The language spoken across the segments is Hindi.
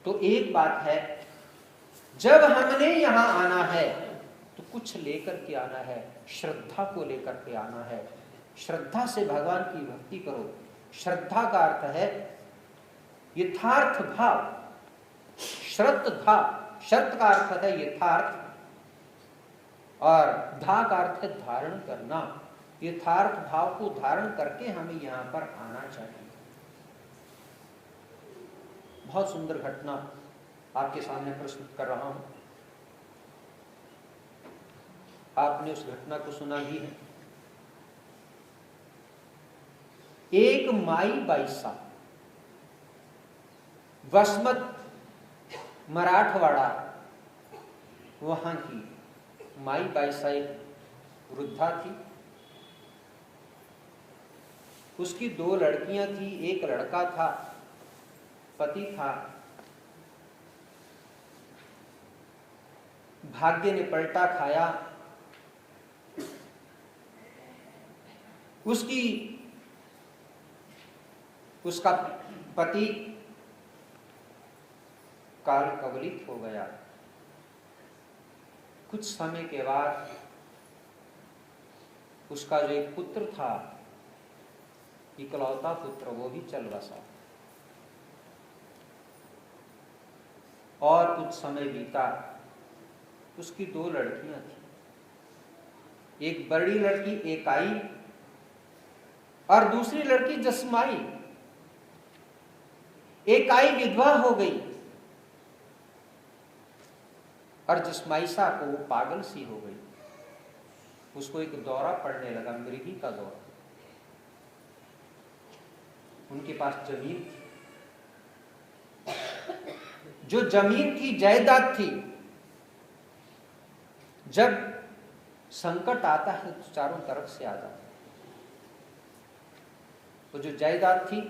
तो एक बात है, जब हमने यहां आना है तो कुछ लेकर के आना है, श्रद्धा को लेकर के आना है। श्रद्धा से भगवान की भक्ति करो। श्रद्धा का अर्थ है यथार्थ भाव। श्रद्धा, शर्त का अर्थ है यथार्थ, और धा का अर्थ है धारण करना। यथार्थ भाव को धारण करके हमें यहां पर आना चाहिए। बहुत सुंदर घटना आपके सामने प्रस्तुत कर रहा हूं। आपने उस घटना को सुना भी है। एक माई बाईसा, वसमत मराठवाड़ा, वहां की माई बाईसा एक वृद्धा थी। उसकी 2 लड़कियां थी, एक लड़का था, पति था। भाग्य ने पलटा खाया। उसका पति काल कवलित हो गया। कुछ समय के बाद उसका जो एक पुत्र था, इकलौता पुत्र, वो भी चल बसा। और कुछ समय बीता। उसकी 2 लड़कियां थी, एक बड़ी लड़की एकाई और दूसरी लड़की जसमाई। एकाई विधवा हो गई और जसमाईसा को वो पागल सी हो गई। उसको एक दौरा पड़ने लगा, मृगी का दौरा। उनके पास जमीन थी, जो जमीन की जायदाद थी। जब संकट आता है तो चारों तरफ से आ जाता है। वो जो जायदाद थी,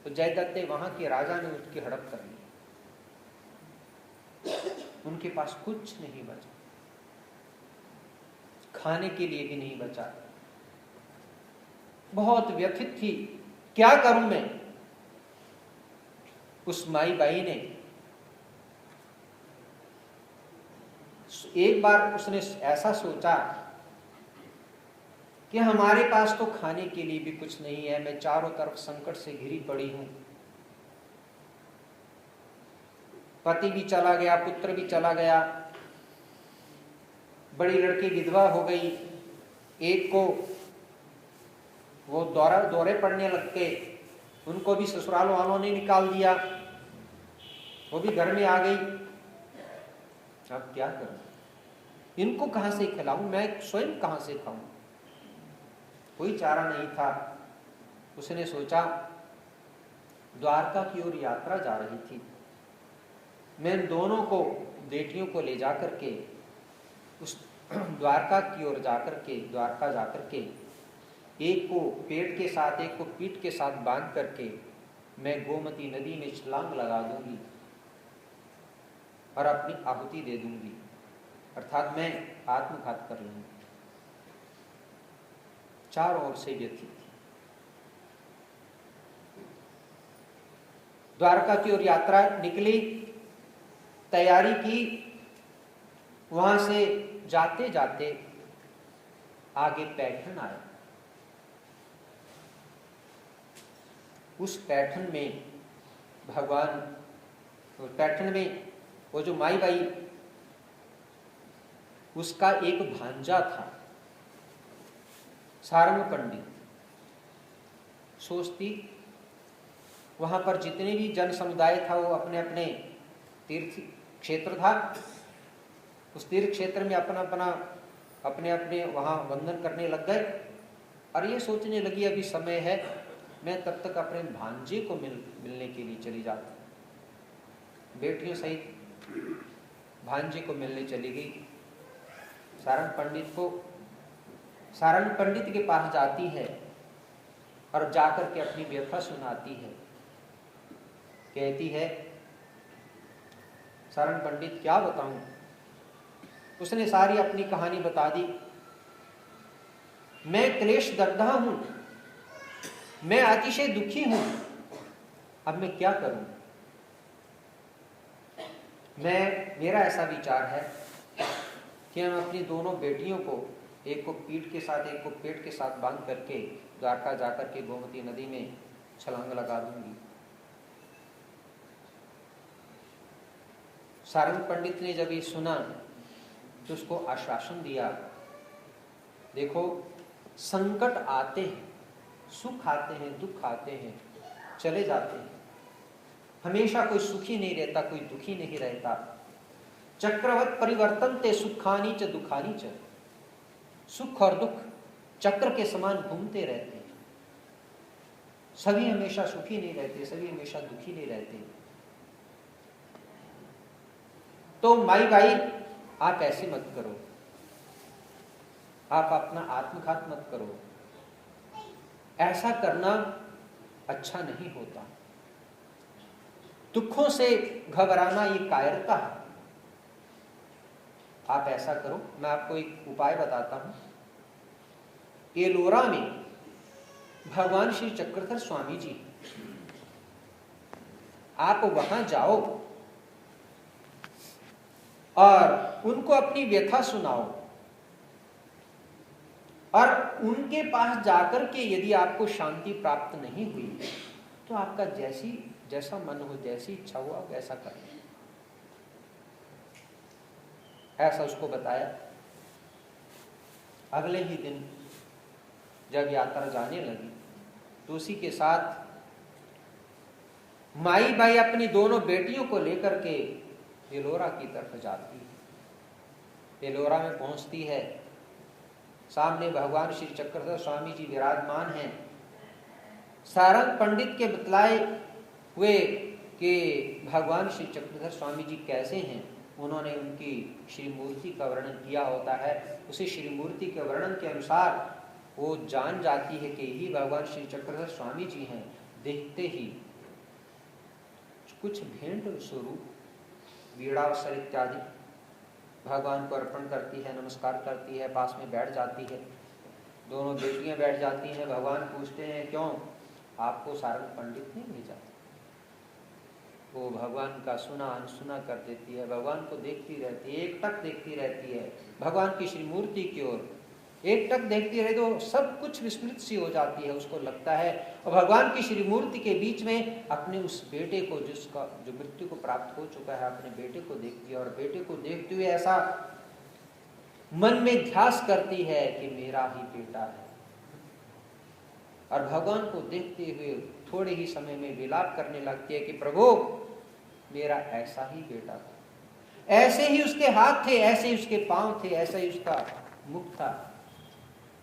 तो जायदादें वहां के राजा ने उसकी हड़प कर ली। उनके पास कुछ नहीं बचा, खाने के लिए भी नहीं बचा। बहुत व्यथित थी, क्या करूं मैं। उस माई बाई ने एक बार उसने ऐसा सोचा कि हमारे पास तो खाने के लिए भी कुछ नहीं है, मैं चारों तरफ संकट से घिरी पड़ी हूं। पति भी चला गया, पुत्र भी चला गया, बड़ी लड़की विधवा हो गई। एक को वो दौरे पड़ने लग गए, उनको भी ससुराल वालों ने निकाल दिया, वो भी घर में आ गई। अब क्या करूं, इनको कहां से खिलाऊं, मैं स्वयं कहां से खाऊं। कोई चारा नहीं था। उसने सोचा, द्वारका की ओर यात्रा जा रही थी, मैं दोनों को, बेटियों को ले जाकर के उस द्वारका की ओर जाकर के, द्वारका जाकर के, एक को पेट के साथ, एक को पीठ के साथ बांध करके मैं गोमती नदी में छलांग लगा दूंगी और अपनी आहुति दे दूंगी, अर्थात मैं आत्मघात कर लूंगी। चारों ओर से व्यथित थी। द्वारका की ओर यात्रा निकली, तैयारी की। वहां से जाते जाते आगे पैठन आया। उस पैठन में भगवान, पैठन में वो जो माई बाई, उसका एक भांजा था, सारंग पंडित। सोचती वहां पर जितने भी जन समुदाय था वो अपने अपने तीर्थ क्षेत्र था, उस तीर्थ क्षेत्र में अपना अपना अपने अपने वहां वंदन करने लग गए। और ये सोचने लगी अभी समय है, मैं तब तक अपने भांजे को मिलने के लिए चली जाती। बेटियों सहित भांजे को मिलने चली गई। सारंग पंडित के पास जाती है और जाकर के अपनी व्यथा सुनाती है। कहती है, सारंग पंडित क्या बताऊं। उसने सारी अपनी कहानी बता दी। मैं क्लेश दग्धा हूं, मैं अतिशय दुखी हूं, अब मैं क्या करूं। मेरा ऐसा विचार है कि हम अपनी दोनों बेटियों को, एक को पीठ के साथ एक को पेट के साथ बांध करके द्वारका जाकर के गोमती नदी में छलांग लगा दूंगी। सारंग पंडित ने जब ये सुना तो उसको आश्वासन दिया, देखो संकट आते हैं, सुख आते हैं, दुख आते हैं, चले जाते हैं, हमेशा कोई सुखी नहीं रहता, कोई दुखी नहीं रहता। चक्रवत परिवर्तन ते सुखानी च दुखानी च, सुख और दुख चक्र के समान घूमते रहते हैं। सभी हमेशा सुखी नहीं रहते, सभी हमेशा दुखी नहीं रहते। तो माई भाई आप ऐसे मत करो, आप अपना आत्मघात मत करो, ऐसा करना अच्छा नहीं होता। दुखों से घबराना ये कायरता है। आप ऐसा करो, मैं आपको एक उपाय बताता हूं। एलोरा में भगवान श्री चक्रधर स्वामी जी, आप वहां जाओ और उनको अपनी व्यथा सुनाओ, और उनके पास जाकर के यदि आपको शांति प्राप्त नहीं हुई तो आपका जैसा मन हो, जैसी इच्छा हो, आप ऐसा करें। ऐसा उसको बताया। अगले ही दिन जब यात्रा जाने लगी तो उसी के साथ माई बाई अपनी दोनों बेटियों को लेकर के एलोरा की तरफ जाती है। एलोरा में पहुंचती है, सामने भगवान श्री चक्रधर स्वामी जी विराजमान हैं। सारंग पंडित के बतलाए हुए कि भगवान श्री चक्रधर स्वामी जी कैसे हैं, उन्होंने उनकी श्री मूर्ति का वर्णन किया होता है। उसी श्री मूर्ति के वर्णन के अनुसार वो जान जाती है कि यही भगवान श्री चक्रधर स्वामी जी हैं। देखते ही कुछ भेंट स्वरूप वीणावसर इत्यादि भगवान को अर्पण करती है, नमस्कार करती है, पास में बैठ जाती है। दोनों बेटियां बैठ जाती हैं। भगवान पूछते हैं, क्यों आपको सारंग पंडित ने भेजा? वो भगवान का सुना अनसुना कर देती है, भगवान को देखती रहती है, एकटक देखती रहती है भगवान की श्री मूर्ति की ओर। एकटक देखती रहे तो सब कुछ विस्मृत सी हो जाती है। उसको लगता है और भगवान की श्री मूर्ति के बीच में अपने उस बेटे को, जो मृत्यु को प्राप्त हो चुका है, अपने बेटे को देखती है और बेटे को देखते हुए ऐसा मन में ध्यास करती है कि मेरा ही बेटा है। और भगवान को देखते हुए थोड़े ही समय में विलाप करने लगती है कि प्रभु मेरा ऐसा ही बेटा था, ऐसे ही उसके हाथ थे, ऐसे ही उसके पांव थे, ऐसा ही उसका मुख था,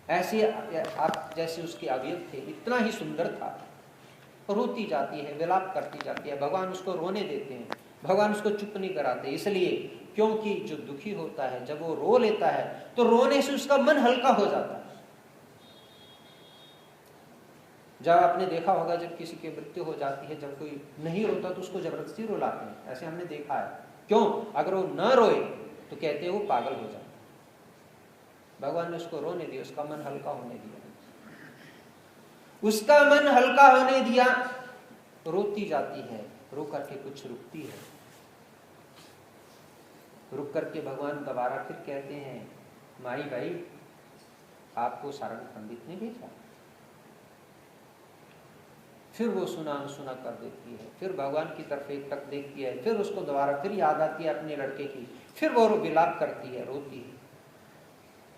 ऐसे आप जैसे उसके अवयव थे, इतना ही सुंदर था। रोती जाती है, विलाप करती जाती है। भगवान उसको रोने देते हैं, भगवान उसको चुप नहीं कराते। इसलिए क्योंकि जो दुखी होता है जब वो रो लेता है तो रोने से उसका मन हल्का हो जाता है। जब आपने देखा होगा जब किसी की मृत्यु हो जाती है, जब कोई नहीं रोता तो उसको जबरदस्ती रुलाते हैं, ऐसे हमने देखा है। क्यों? अगर वो न रोए तो कहते हैं वो पागल हो जाता है। भगवान ने उसको रोने दिया, उसका मन हल्का होने दिया, उसका मन हल्का होने दिया। रोती जाती है, रो करके कुछ रुकती है, रुक करके भगवान दोबारा फिर कहते हैं, माई भाई आपको सारंग पंडित ने भेजा। फिर वो सुना अनसुना कर देती है, फिर भगवान की तरफ एक टक देखती है, फिर उसको दोबारा फिर याद आती है अपने लड़के की, फिर वो विलाप करती है, रोती है।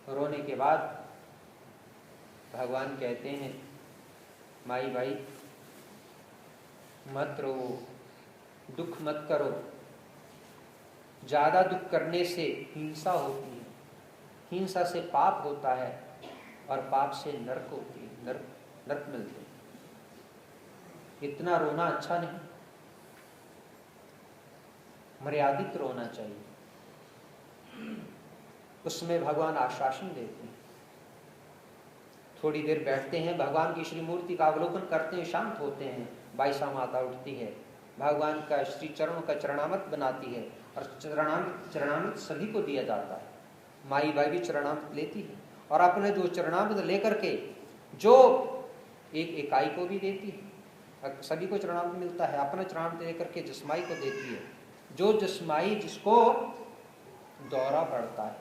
रोने के बाद भगवान कहते हैं, माई भाई मत रो, दुख मत करो, ज्यादा दुख करने से हिंसा होती है, हिंसा से पाप होता है और पाप से नरक होती है, नरक मिलते हैं। इतना रोना अच्छा नहीं, मर्यादित रोना चाहिए। उसमें भगवान आश्वासन देते हैं। थोड़ी देर बैठते हैं, भगवान की श्री मूर्ति का अवलोकन करते हैं, शांत होते हैं। बाईसा माता उठती है, भगवान का श्री चरणों का चरणामृत बनाती है और चरणामृत सभी को दिया जाता है। माई बाई भी चरणामृत लेती है और अपने जो चरणामृत लेकर के जो एक इकाई को भी देती है, सभी को चरणामृत मिलता है, अपना चरणामृत लेकर के जसमाई को देती है। जो जिस्माई जिसको दौरा पड़ता है,